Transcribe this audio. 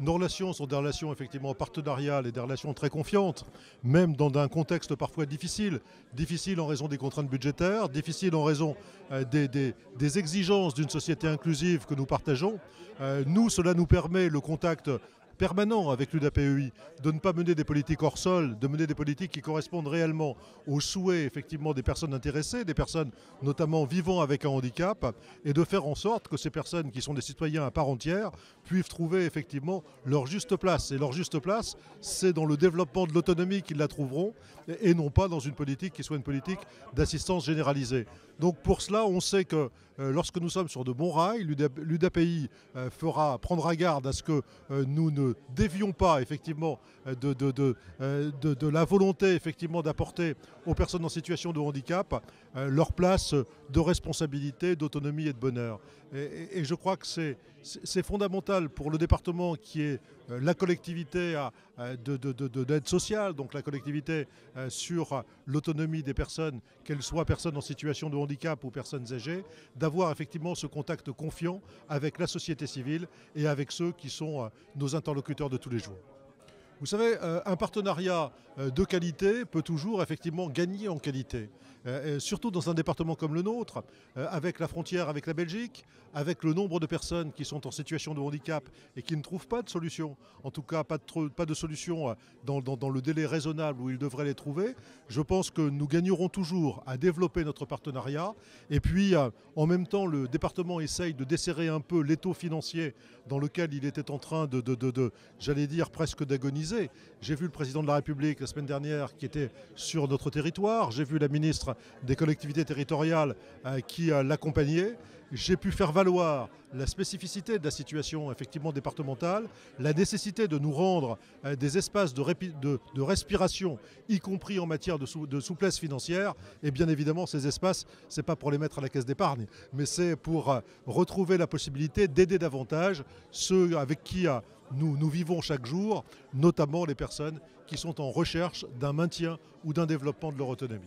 nos relations sont des relations effectivement partenariales et des relations très confiantes, même dans un contexte parfois difficile. Difficile en raison des contraintes budgétaires, difficile en raison des exigences d'une société inclusive que nous partageons. Nous, cela nous permet le contact permanent avec l'UDAPEI, de ne pas mener des politiques hors sol, de mener des politiques qui correspondent réellement aux souhaits effectivement des personnes intéressées, des personnes notamment vivant avec un handicap, et de faire en sorte que ces personnes qui sont des citoyens à part entière puissent trouver effectivement leur juste place. Et leur juste place, c'est dans le développement de l'autonomie qu'ils la trouveront, et non pas dans une politique qui soit une politique d'assistance généralisée. Donc pour cela, on sait que lorsque nous sommes sur de bons rails, l'UDAPEI prendra garde à ce que nous ne dévions pas effectivement de la volonté effectivement d'apporter aux personnes en situation de handicap leur place de responsabilité, d'autonomie et de bonheur. Et je crois que c'est fondamental pour le département qui est la collectivité d'aide sociale, donc la collectivité sur l'autonomie des personnes, qu'elles soient personnes en situation de handicap ou personnes âgées, d'avoir effectivement ce contact confiant avec la société civile et avec ceux qui sont nos interlocuteurs de tous les jours. Vous savez, un partenariat de qualité peut toujours effectivement gagner en qualité. Surtout dans un département comme le nôtre, avec la frontière avec la Belgique, avec le nombre de personnes qui sont en situation de handicap et qui ne trouvent pas de solution, en tout cas pas de solution dans le délai raisonnable où ils devraient les trouver. Je pense que nous gagnerons toujours à développer notre partenariat. Et puis, en même temps, le département essaye de desserrer un peu l'étau financier dans lequel il était en train j'allais dire, presque d'agoniser. J'ai vu le président de la République la semaine dernière qui était sur notre territoire. J'ai vu la ministre des collectivités territoriales qui l'accompagnait. J'ai pu faire valoir la spécificité de la situation effectivement départementale, la nécessité de nous rendre des espaces de respiration, y compris en matière de souplesse financière. Et bien évidemment, ces espaces, ce n'est pas pour les mettre à la caisse d'épargne, mais c'est pour retrouver la possibilité d'aider davantage ceux avec qui nous vivons chaque jour, notamment les personnes qui sont en recherche d'un maintien ou d'un développement de leur autonomie.